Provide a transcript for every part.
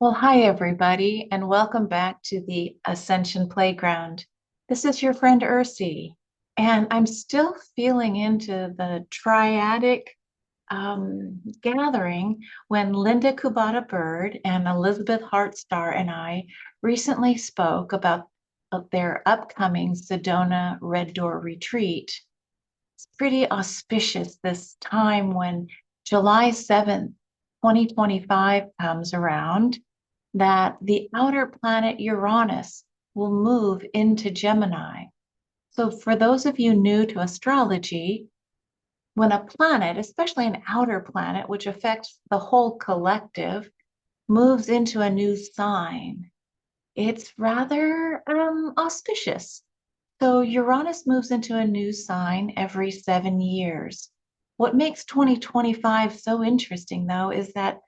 Well, hi, everybody, and welcome back to the Ascension Playground. This is your friend Ursie, and I'm still feeling into the triadic gathering when Linda Kubata Bird and Elizabeth Hartstar and I recently spoke about their upcoming Sedona Red Door retreat. It's pretty auspicious this time when July 7th, 2025 comes around that the outer planet Uranus will move into Gemini. So, for those of you new to astrology, when a planet, especially an outer planet, which affects the whole collective, moves into a new sign, it's rather auspicious. So, Uranus moves into a new sign every 7 years. What makes 2025 so interesting, though, is that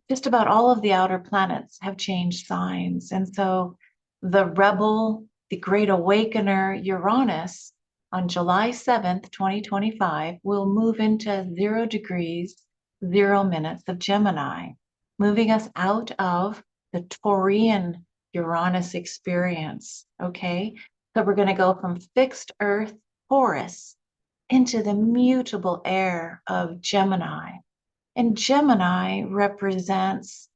just about all of the outer planets have changed signs. And so the rebel, the Great Awakener Uranus on July 7th, 2025, will move into 0 degrees, 0 minutes of Gemini, moving us out of the Taurian Uranus experience. Okay. So we're going to go from fixed Earth, Taurus, into the mutable air of Gemini. And Gemini represents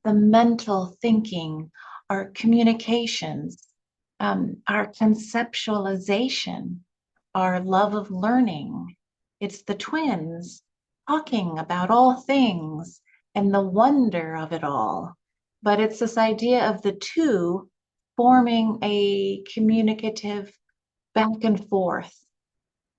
the mental thinking, our communications, our conceptualization, our love of learning. It's the twins talking about all things and the wonder of it all. But it's this idea of the two forming a communicative back and forth.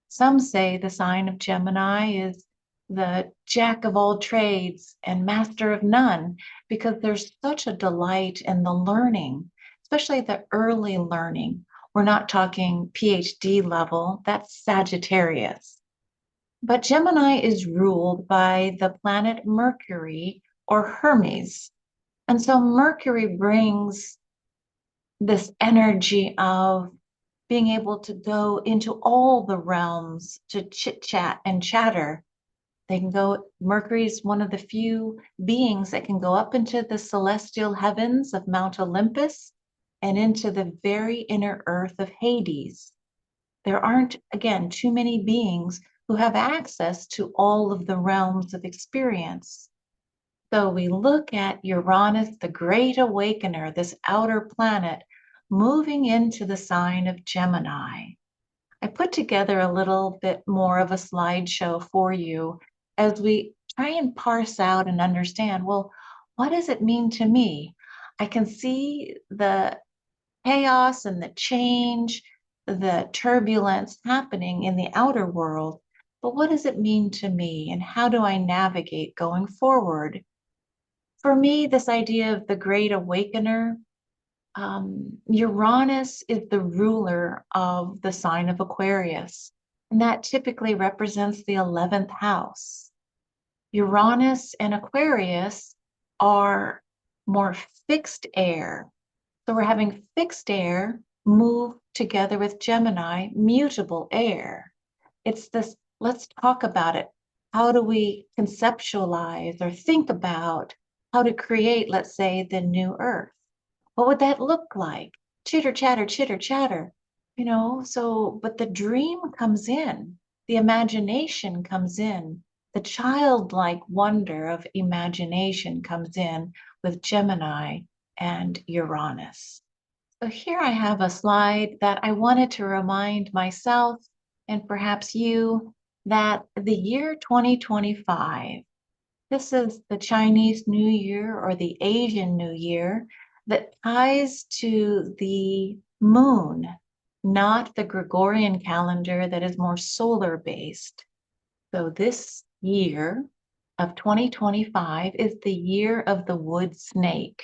Some say the sign of Gemini is the jack of all trades and master of none because there's such a delight in the learning, especially the early learning. We're not talking PhD level, that's Sagittarius. But Gemini is ruled by the planet Mercury or Hermes. And so Mercury brings this energy of being able to go into all the realms to chit chat and chatter. They can go, Mercury is one of the few beings that can go up into the celestial heavens of Mount Olympus and into the very inner earth of Hades. There aren't, again, too many beings who have access to all of the realms of experience. So we look at Uranus, the Great Awakener, this outer planet, moving into the sign of Gemini. I put together a little bit more of a slideshow for you as we try and parse out and understand, well, what does it mean to me? I can see the chaos and the change, the turbulence happening in the outer world, but what does it mean to me and how do I navigate going forward? For me, this idea of the Great Awakener, Uranus is the ruler of the sign of Aquarius, and that typically represents the 11th house. Uranus and Aquarius are more fixed air. So we're having fixed air move together with Gemini, mutable air. It's this, let's talk about it. How do we conceptualize or think about how to create, let's say, the new Earth? What would that look like? Chitter, chatter, chitter, chatter. But the dream comes in, the imagination comes in, the childlike wonder of imagination comes in with Gemini and Uranus. So here I have a slide that I wanted to remind myself and perhaps you that the year 2025, this is the Chinese New Year or the Asian New Year that ties to the moon, not the Gregorian calendar that is more solar based. So this year of 2025 is the year of the wood snake.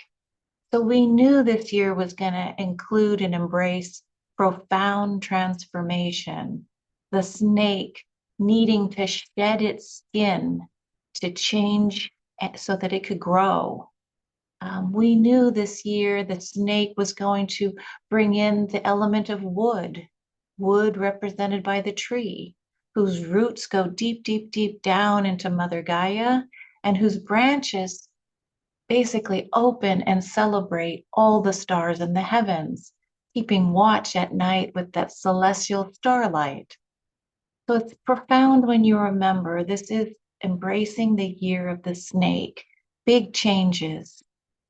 So we knew this year was going to include and embrace profound transformation. The snake needing to shed its skin to change so that it could grow. We knew this year the snake was going to bring in the element of wood, wood represented by the tree, whose roots go deep, deep, deep down into Mother Gaia, and whose branches basically open and celebrate all the stars in the heavens, keeping watch at night with that celestial starlight. So it's profound when you remember this is embracing the year of the snake, big changes.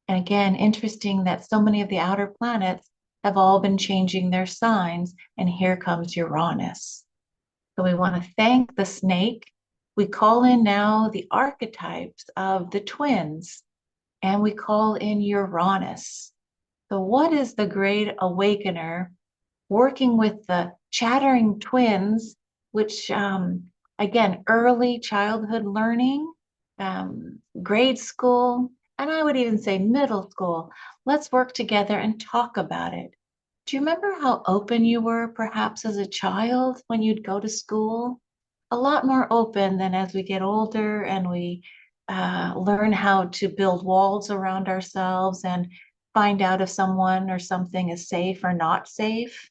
And again, interesting that so many of the outer planets have all been changing their signs, and here comes Uranus. So we want to thank the snake. We call in now the archetypes of the twins, and we call in Uranus. So, what is the Great Awakener working with the chattering twins, which, again, early childhood learning, grade school, and I would even say middle school? Let's work together and talk about it. Do you remember how open you were perhaps as a child when you'd go to school? A lot more open than as we get older and we learn how to build walls around ourselves and find out if someone or something is safe or not safe.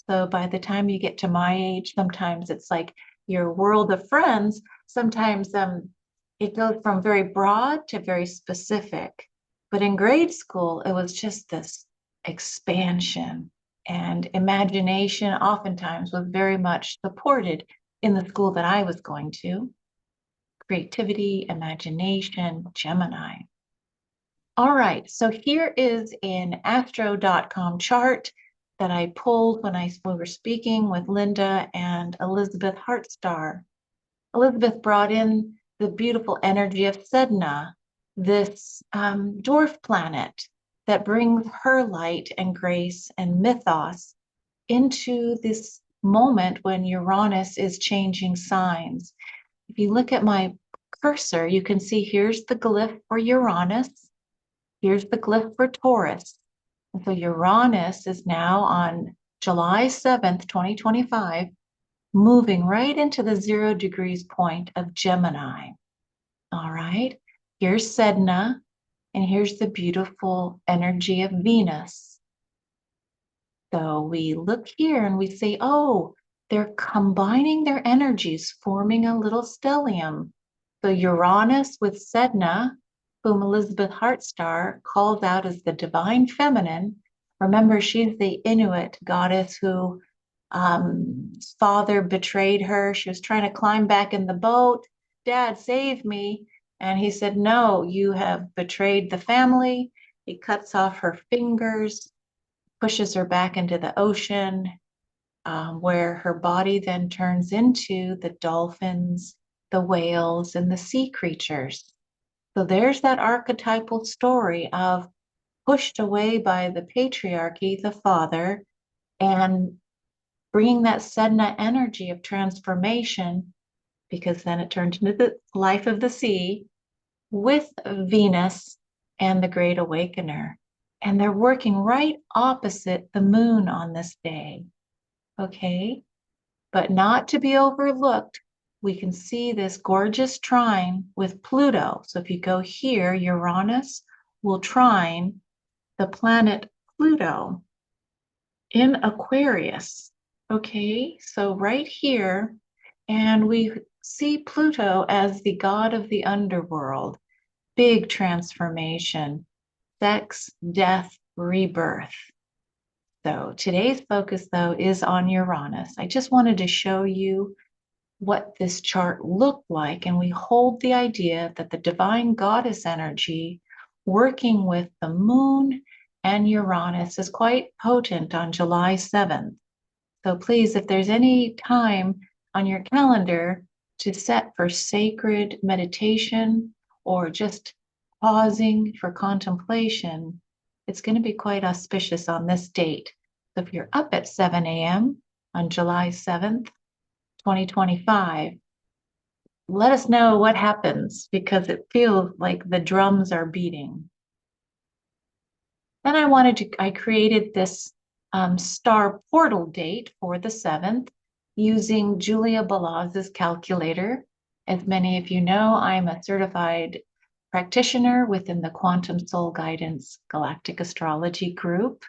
So by the time you get to my age, sometimes it's like your world of friends. Sometimes it goes from very broad to very specific. But in grade school, it was just this expansion, and imagination oftentimes was very much supported in the school that I was going to. Creativity, imagination, Gemini. All right, so here is an astro.com chart that I pulled when we were speaking with Linda and Elizabeth Hartstar. Elizabeth brought in the beautiful energy of Sedna, this dwarf planet that brings her light and grace and mythos into this moment when Uranus is changing signs. If you look at my cursor, you can see here's the glyph for Uranus. Here's the glyph for Taurus. And so Uranus is now on July 7th, 2025, moving right into the 0 degrees point of Gemini. All right, here's Sedna, and here's the beautiful energy of Venus. So we look here and we say, oh, they're combining their energies, forming a little stellium. So Uranus with Sedna, whom Elizabeth Hartstar calls out as the divine feminine. Remember, she's the Inuit goddess who father betrayed her. She was trying to climb back in the boat. Dad, save me. And he said, no, you have betrayed the family. He cuts off her fingers, pushes her back into the ocean, where her body then turns into the dolphins, the whales, and the sea creatures. So there's that archetypal story of pushed away by the patriarchy, the father, and bringing that Sedna energy of transformation, because then it turned into the life of the sea with Venus and the Great Awakener. And they're working right opposite the moon on this day. Okay, but not to be overlooked, we can see this gorgeous trine with Pluto. So if you go here, Uranus will trine the planet Pluto in Aquarius. Okay, so right here, and we see Pluto as the god of the underworld, big transformation, sex, death, rebirth. So today's focus, though, is on Uranus. I just wanted to show you what this chart looked like, and we hold the idea that the divine goddess energy working with the moon and Uranus is quite potent on July 7th. So please, if there's any time on your calendar to set for sacred meditation or just pausing for contemplation, it's going to be quite auspicious on this date. So if you're up at 7 a.m. on July 7th, 2025, let us know what happens, because it feels like the drums are beating. Then I created this star portal date for the 7th using Julia Balaz's calculator. As many of you know, I'm a certified practitioner within the Quantum Soul Guidance Galactic Astrology group.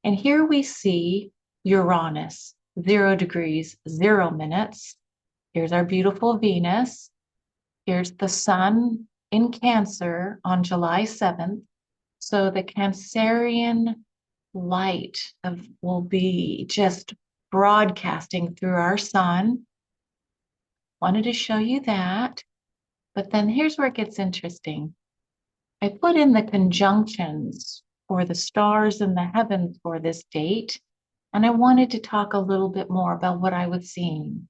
And here we see Uranus, 0 degrees, 0 minutes. Here's our beautiful Venus. Here's the sun in Cancer on July 7th. So the Cancerian light will be just broadcasting through our sun. Wanted to show you that. But then here's where it gets interesting. I put in the conjunctions for the stars in the heavens for this date, and I wanted to talk a little bit more about what I was seeing.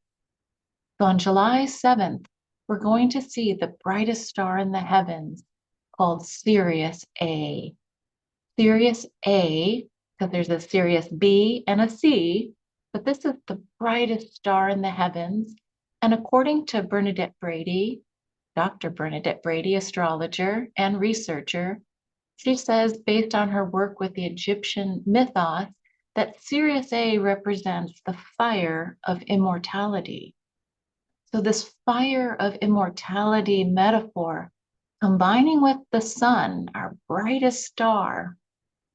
So on July 7th, we're going to see the brightest star in the heavens called Sirius A. Sirius A, because there's a Sirius B and a C, but this is the brightest star in the heavens. And according to Bernadette Brady, Dr. Bernadette Brady, astrologer and researcher, she says, based on her work with the Egyptian mythos, that Sirius A represents the fire of immortality. So this fire of immortality metaphor, combining with the sun, our brightest star,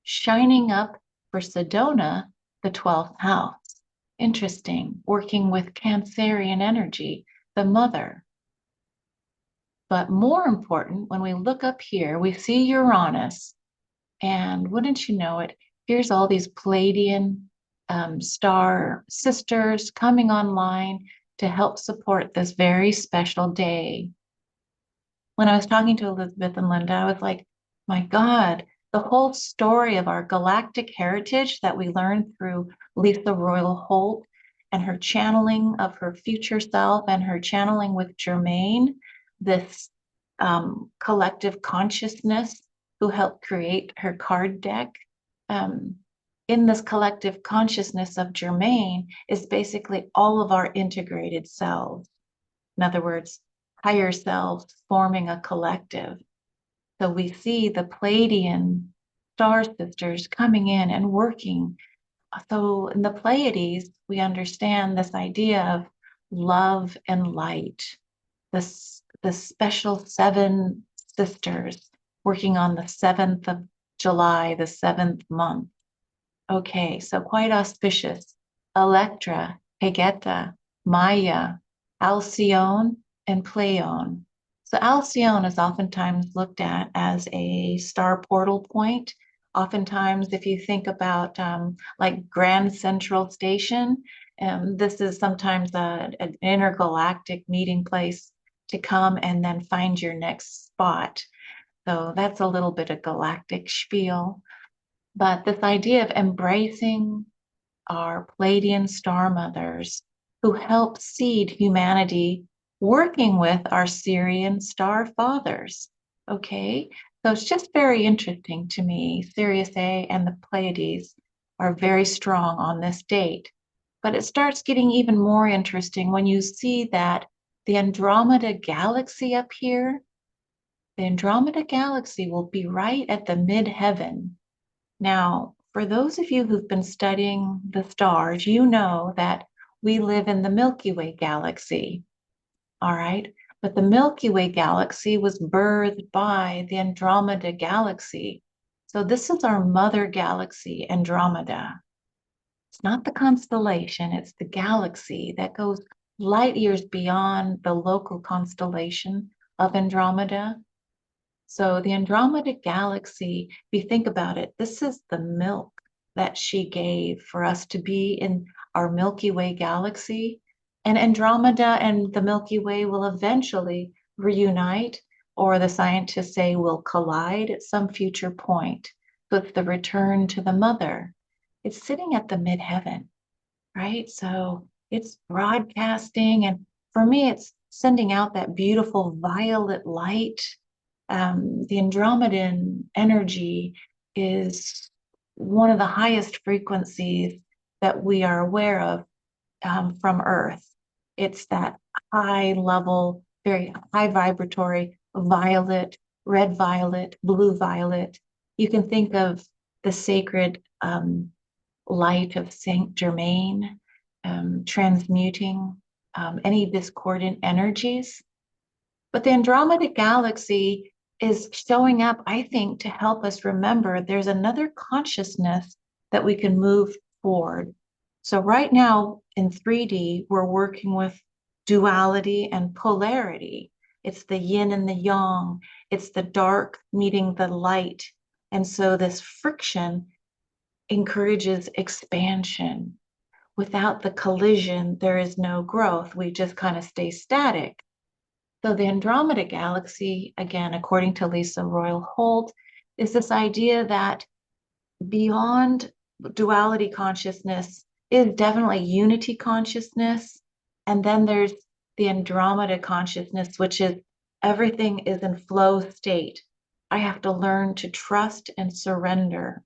shining up for Sedona, the 12th house. Interesting, working with Cancerian energy, the mother. But more important, when we look up here, we see Uranus, and wouldn't you know it, here's all these Pleiadian star sisters coming online to help support this very special day. When I was talking to Elizabeth and Linda, I was like, my God, the whole story of our galactic heritage that we learned through Lisa Royal Holt and her channeling of her future self and her channeling with Germaine, this collective consciousness who helped create her card deck. In this collective consciousness of Germaine is basically all of our integrated selves. In other words, higher selves forming a collective. So we see the Pleiadian star sisters coming in and working. So in the Pleiades, we understand this idea of love and light, the special seven sisters working on the 7th of July, the 7th month. Okay, so quite auspicious. Electra, Pegeta, Maya, Alcyone, and Pleione. So Alcyone is oftentimes looked at as a star portal point. Oftentimes, if you think about like Grand Central Station, this is sometimes an intergalactic meeting place to come and then find your next spot. So that's a little bit of galactic spiel. But this idea of embracing our Pleiadian star mothers who help seed humanity, working with our Sirian star fathers. Okay, so it's just very interesting to me. Sirius A and the Pleiades are very strong on this date. But it starts getting even more interesting when you see that the Andromeda galaxy up here, the Andromeda galaxy will be right at the midheaven. Now, for those of you who've been studying the stars, you know that we live in the Milky Way galaxy, all right? But the Milky Way galaxy was birthed by the Andromeda galaxy. So this is our mother galaxy, Andromeda. It's not the constellation, it's the galaxy that goes light years beyond the local constellation of Andromeda. So the Andromeda galaxy, if you think about it, this is the milk that she gave for us to be in our Milky Way galaxy. And Andromeda and the Milky Way will eventually reunite, or the scientists say will collide at some future point. So it's the return to the mother. It's sitting at the midheaven, right? So it's broadcasting, and for me, it's sending out that beautiful violet light. The Andromedan energy is one of the highest frequencies that we are aware of from Earth. It's that high level, very high vibratory violet, red violet, blue violet. You can think of the sacred light of Saint Germain transmuting any discordant energies. But the Andromeda galaxy is showing up, I think, to help us remember there's another consciousness that we can move forward. So right now in 3D, we're working with duality and polarity. It's the yin and the yang. It's the dark meeting the light. And so this friction encourages expansion. Without the collision, there is no growth. We just kind of stay static. So the Andromeda Galaxy, again, according to Lisa Royal Holt, is this idea that beyond duality consciousness is definitely unity consciousness. And then there's the Andromeda consciousness, which is everything is in flow state. I have to learn to trust and surrender.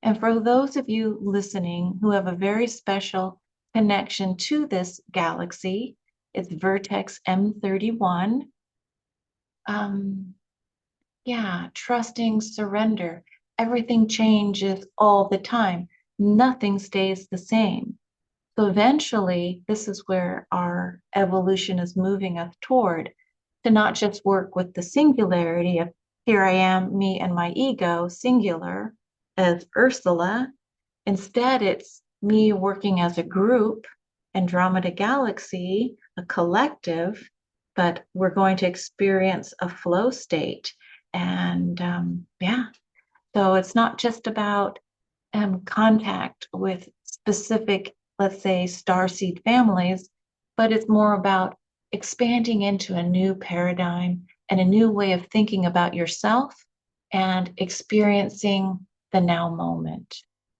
And for those of you listening who have a very special connection to this galaxy, it's Vertex M31. Yeah, trusting, surrender. Everything changes all the time. Nothing stays the same. So eventually, this is where our evolution is moving us toward, to not just work with the singularity of here I am, me and my ego, singular, as Ursula. Instead, it's me working as a group, Andromeda Galaxy, a collective, but we're going to experience a flow state. And yeah, so it's not just about contact with specific, let's say, starseed families, but it's more about expanding into a new paradigm and a new way of thinking about yourself and experiencing the now moment,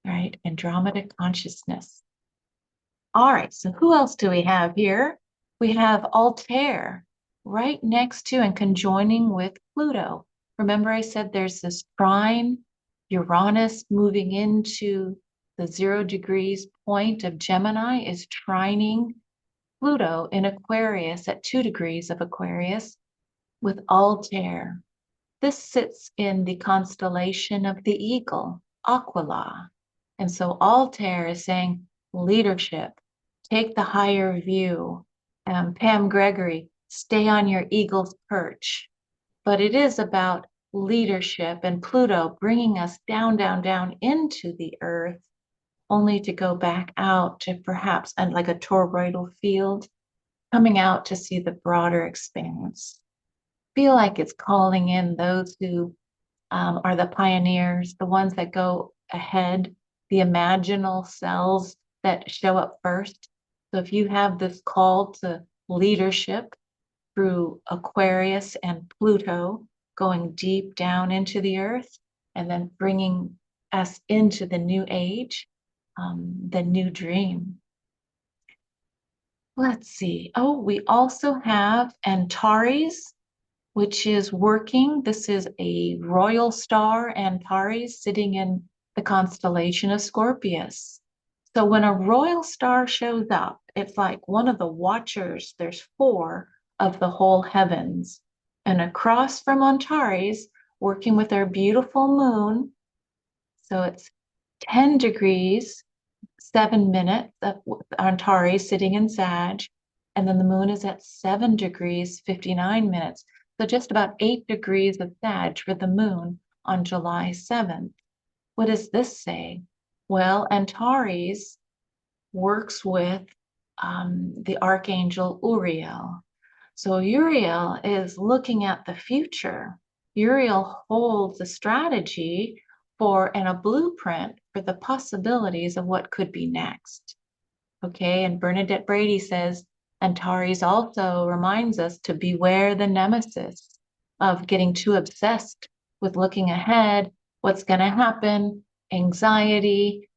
right? Andromeda consciousness. All right, so who else do we have here? We have Altair right next to and conjoining with Pluto. Remember I said there's this trine, Uranus moving into the 0 degrees point of Gemini is trining Pluto in Aquarius at 2 degrees of Aquarius with Altair. This sits in the constellation of the Eagle, Aquila. And so Altair is saying leadership, take the higher view. Pam Gregory, stay on your eagle's perch. But it is about leadership and Pluto bringing us down, down, down into the earth, only to go back out to perhaps and like a toroidal field, coming out to see the broader expanse. Feel like it's calling in those who are the pioneers, the ones that go ahead, the imaginal cells that show up first. So if you have this call to leadership through Aquarius and Pluto, going deep down into the earth and then bringing us into the new age, the new dream. Let's see. Oh, we also have Antares, which is working. This is a royal star, Antares, sitting in the constellation of Scorpius. So when a royal star shows up, it's like one of the watchers, there's 4 of the whole heavens. And across from Antares, working with our beautiful moon, so it's 10 degrees, 7 minutes of Antares sitting in Sag, and then the moon is at 7 degrees, 59 minutes. So just about 8 degrees of Sag for the moon on July 7th. What does this say? Well, Antares works with the archangel Uriel. So Uriel is looking at the future. Uriel holds a strategy for and a blueprint for the possibilities of what could be next. Okay, and Bernadette Brady says, Antares also reminds us to beware the nemesis of getting too obsessed with looking ahead, what's going to happen, anxiety,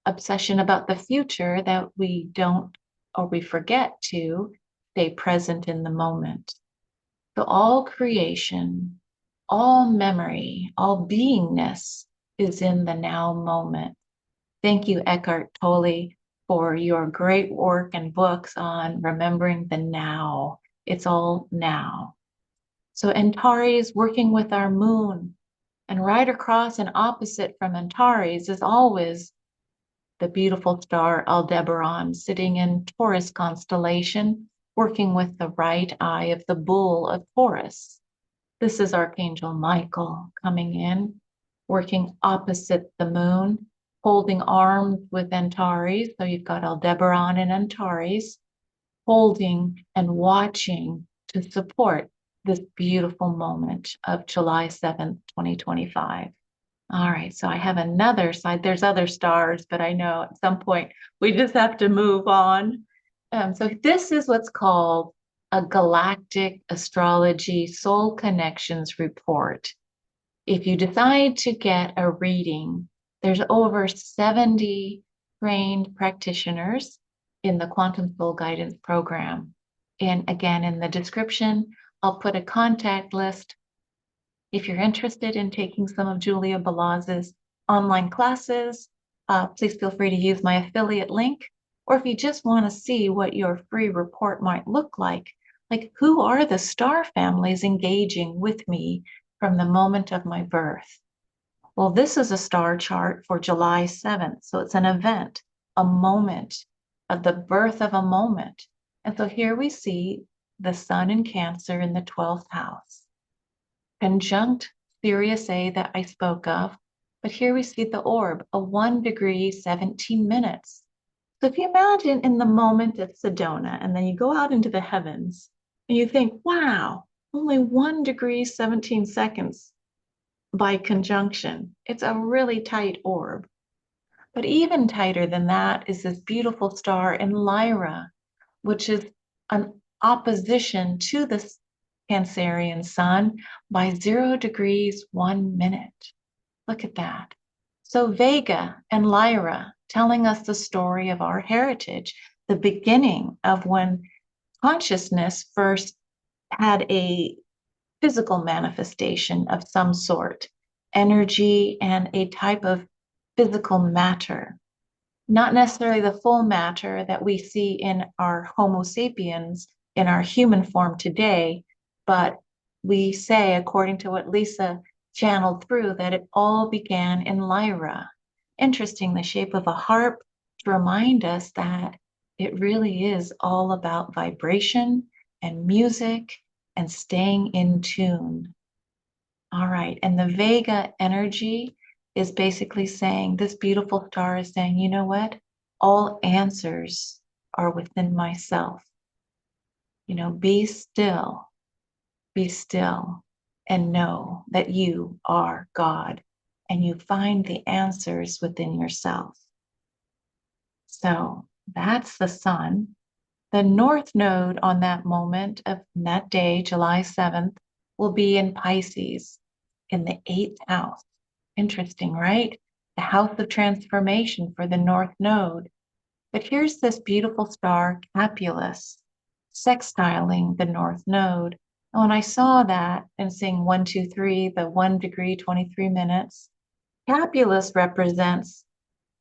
obsession about the future that we don't or we forget to stay present in the moment. So all creation, all memory, all beingness is in the now moment. Thank you, Eckhart Tolle, for your great work and books on remembering the now. It's all now. So Antares working with our moon, and right across and opposite from Antares is always the beautiful star Aldebaran sitting in Taurus constellation, working with the right eye of the bull of Taurus. This is Archangel Michael coming in, working opposite the moon, holding arms with Antares. So you've got Aldebaran and Antares, holding and watching to support this beautiful moment of July 7th, 2025. All right, so I have another side. There's other stars, but I know at some point we just have to move on. So this is what's called a Galactic Astrology Soul Connections Report. If you decide to get a reading, there's over 70 trained practitioners in the Quantum Soul Guidance Program. And again, in the description, I'll put a contact list. If you're interested in taking some of Julia Balaz's online classes, please feel free to use my affiliate link. Or if you just want to see what your free report might look like who are the star families engaging with me from the moment of my birth? Well, this is a star chart for July 7th. So it's an event, a moment of the birth of a moment. And so here we see the sun in Cancer in the 12th house, conjunct Sirius A that I spoke of. But here we see the orb, a 1 degree, 17 minutes. So if you imagine in the moment of Sedona, and then you go out into the heavens, and you think, wow, only 1 degree, 17 seconds by conjunction. It's a really tight orb. But even tighter than that is this beautiful star in Lyra, which is an opposition to the Cancerian sun by 0 degrees, 1 minute. Look at that. So Vega and Lyra telling us the story of our heritage, the beginning of when consciousness first had a physical manifestation of some sort, energy and a type of physical matter. Not necessarily the full matter that we see in our Homo sapiens, in our human form today, but we say, according to what Lisa channeled through, that it all began in Lyra. Interesting, the shape of a harp to remind us that it really is all about vibration and music and staying in tune. All right, and the Vega energy is basically saying, this beautiful star is saying, you know what? All answers are within myself. Be still, and know that you are God, and you find the answers within yourself. So that's the sun. The North Node on that moment of that day, July 7th, will be in Pisces in the 8th house. Interesting, right? The house of transformation for the North Node. But here's this beautiful star, Capulus, sextiling the North Node. And when I saw that and seeing 1, 2, 3, the 1 degree, 23 minutes, Capulus represents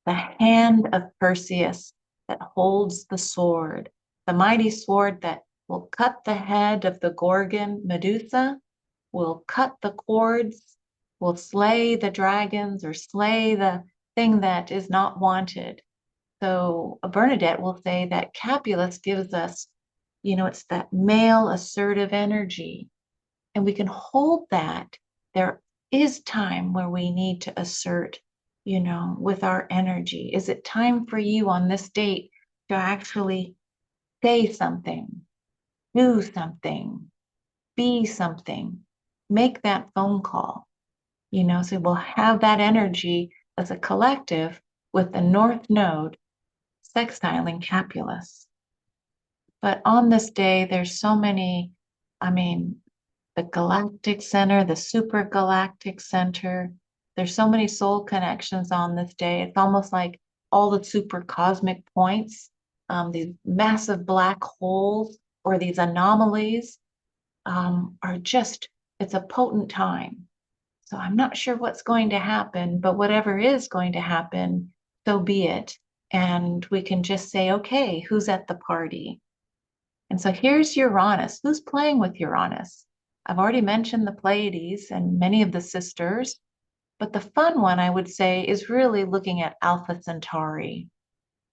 the hand of Perseus that holds the sword, the mighty sword that will cut the head of the Gorgon Medusa, will cut the cords, will slay the dragons or slay the thing that is not wanted. So Bernadette will say that Capulus gives us, it's that male assertive energy. And we can hold that. There is time where we need to assert, with our energy. Is it time for you on this date to actually say something, do something, be something, make that phone call? So we'll have that energy as a collective with the North Node sextiling Capulus. But on this day, there's so many, the Galactic Center, the Super Galactic Center, there's so many soul connections on this day. It's almost like all the super cosmic points, these massive black holes or these anomalies are just, it's a potent time. So I'm not sure what's going to happen, but whatever is going to happen, so be it. And we can just say, okay, who's at the party? And so here's Uranus. Who's playing with Uranus? I've already mentioned the Pleiades and many of the sisters, but the fun one I would say is really looking at Alpha Centauri.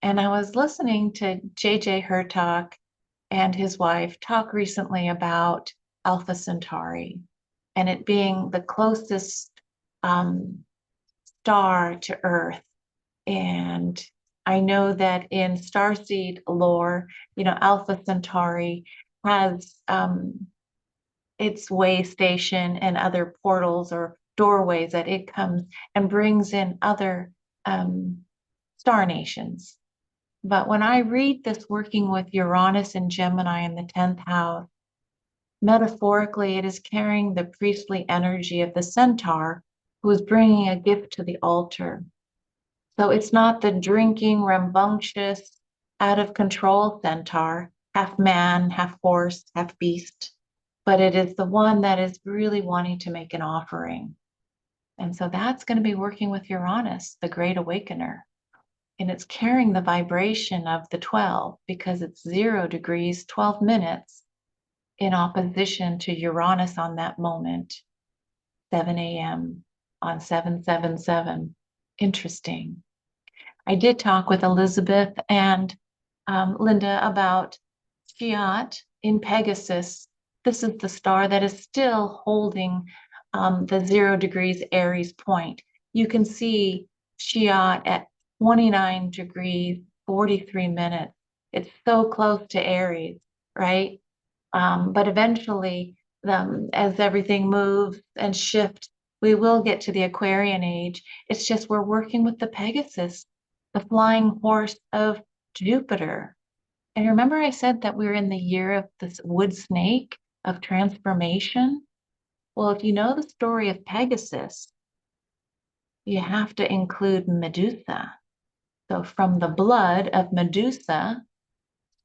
And I was listening to JJ Hertak and his wife talk recently about Alpha Centauri and it being the closest star to Earth. And I know that in starseed lore, Alpha Centauri has its way station and other portals or doorways that it comes and brings in other star nations. But when I read this working with Uranus and Gemini in the 10th house, metaphorically, it is carrying the priestly energy of the centaur who is bringing a gift to the altar. So it's not the drinking, rambunctious, out of control centaur, half man, half horse, half beast, but it is the one that is really wanting to make an offering. And so that's going to be working with Uranus, the Great Awakener. And it's carrying the vibration of the 12 because it's 0 degrees, 12 minutes in opposition to Uranus on that moment, 7 a.m. on 777. Interesting. I did talk with Elizabeth and Linda about Fiat in Pegasus. This is the star that is still holding the 0 degrees Aries point. You can see Fiat at 29 degrees, 43 minutes. It's so close to Aries, right? But eventually, as everything moves and shifts, we will get to the Aquarian age. It's just we're working with the Pegasus, the flying horse of Jupiter. And remember I said that we're in the year of this wood snake of transformation? Well, if you know the story of Pegasus, you have to include Medusa. So from the blood of Medusa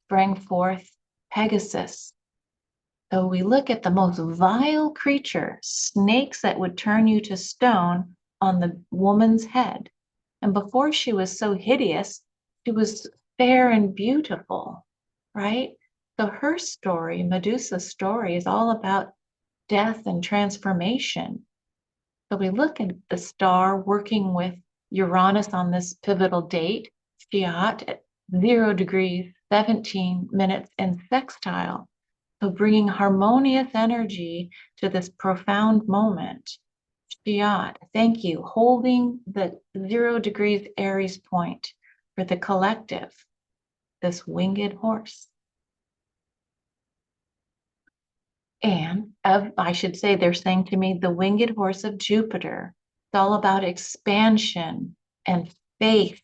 sprang forth Pegasus. So we look at the most vile creature, snakes that would turn you to stone on the woman's head. And before she was so hideous, she was fair and beautiful, right? So her story, Medusa's story, is all about death and transformation. So we look at the star working with Uranus on this pivotal date, Fiat, at 0 degrees, 17 minutes in sextile. So bringing harmonious energy to this profound moment. Fiat, thank you, holding the 0 degrees Aries point for the collective, this winged horse. And I should say, they're saying to me, the winged horse of Jupiter. It's all about expansion and faith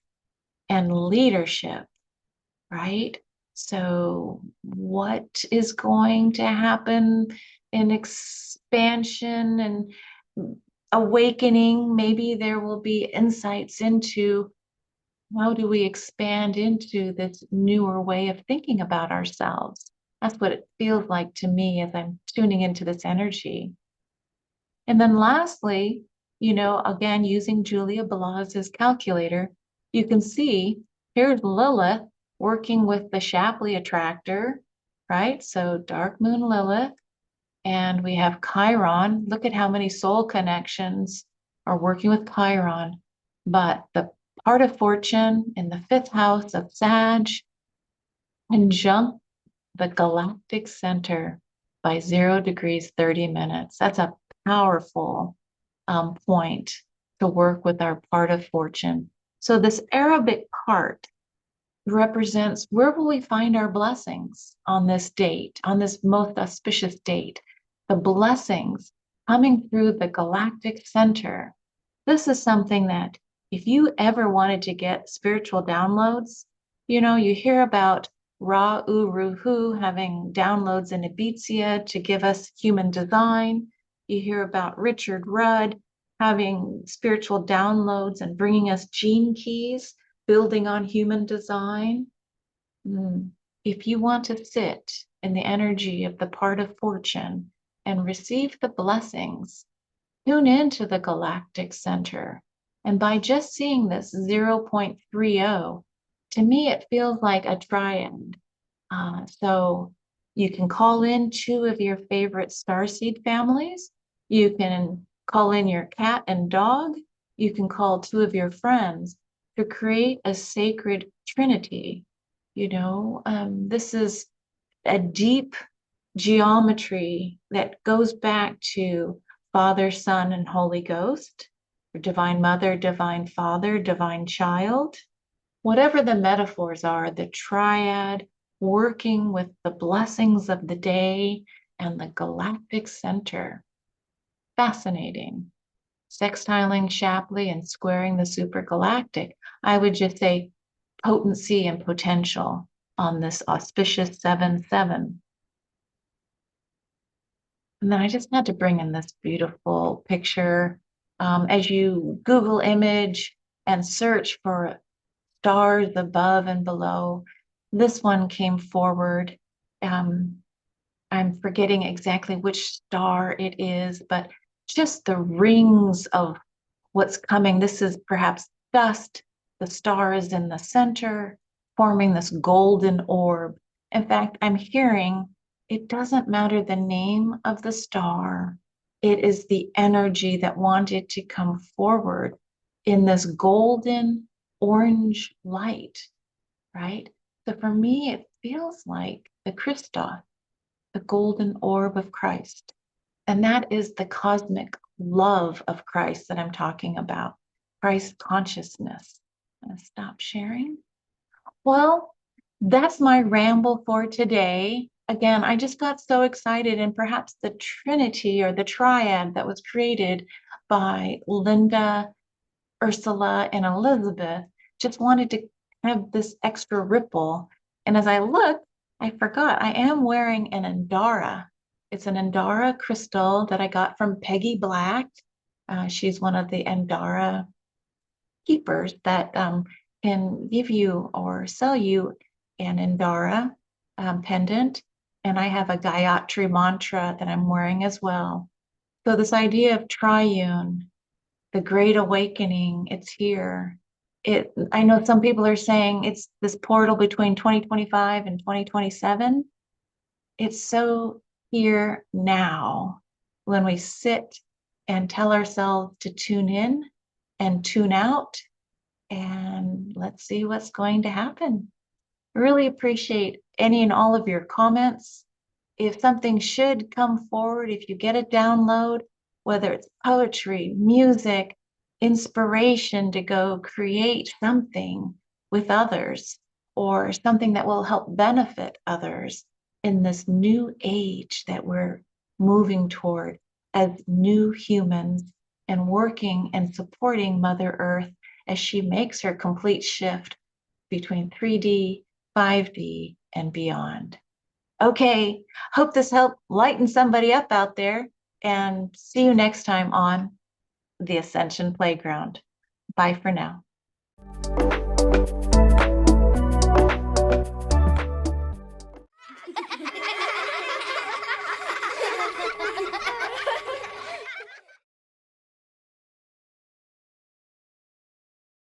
and leadership, right? So what is going to happen in expansion and awakening? Maybe there will be insights into how do we expand into this newer way of thinking about ourselves? That's what it feels like to me as I'm tuning into this energy. And then lastly, again, using Julia Blaz's calculator, you can see here's Lilith working with the Shapley attractor, right? So dark moon Lilith, and we have Chiron. Look at how many soul connections are working with Chiron. But the part of fortune in the 5th house of Sag conjunct the galactic center by 0 degrees, 30 minutes. That's a powerful point to work with our part of fortune. So this Arabic part represents where will we find our blessings on this date, on this most auspicious date? The blessings coming through the galactic center. This is something that if you ever wanted to get spiritual downloads, you hear about Ra Uru Hu having downloads in Ibiza to give us human design. You hear about Richard Rudd having spiritual downloads and bringing us gene keys, building on human design. If you want to sit in the energy of the part of fortune and receive the blessings, tune into the galactic center. And by just seeing this 0.30, to me, it feels like a triad. So you can call in 2 of your favorite starseed families. You can call in your cat and dog. You can call 2 of your friends to create a sacred trinity. This is a deep geometry that goes back to Father, Son, and Holy Ghost, or Divine Mother, Divine Father, Divine Child. Whatever the metaphors are, the triad working with the blessings of the day and the galactic center. Fascinating. Sextiling Shapley and squaring the supergalactic. I would just say potency and potential on this auspicious 7-7. And then I just had to bring in this beautiful picture. As you Google image and search for stars above and below, this one came forward. I'm forgetting exactly which star it is, but just the rings of what's coming. This is perhaps dust. The star is in the center, forming this golden orb. In fact, I'm hearing it doesn't matter the name of the star. It is the energy that wanted to come forward in this golden orange light, right? So for me, it feels like the Christos, the golden orb of Christ. And that is the cosmic love of Christ that I'm talking about, Christ consciousness. I'm going to stop sharing. Well, that's my ramble for today. Again, I just got so excited, and perhaps the Trinity or the triad that was created by Linda, Ursula, and Elizabeth just wanted to have this extra ripple. And as I look, I forgot I am wearing an Andara. It's an Andara crystal that I got from Peggy Black. She's one of the Andara keepers that can give you or sell you an Andara pendant. And I have a Gayatri mantra that I'm wearing as well. So this idea of triune, the Great Awakening, it's here. I know some people are saying it's this portal between 2025 and 2027. It's so here now when we sit and tell ourselves to tune in and tune out, and let's see what's going to happen. I really appreciate any and all of your comments. If something should come forward, if you get a download, whether it's poetry, music, inspiration to go create something with others, or something that will help benefit others in this new age that we're moving toward as new humans, and working and supporting Mother Earth as she makes her complete shift between 3D, 5D, and beyond. Okay, hope this helped lighten somebody up out there, and see you next time on the Ascension Playground. Bye for now.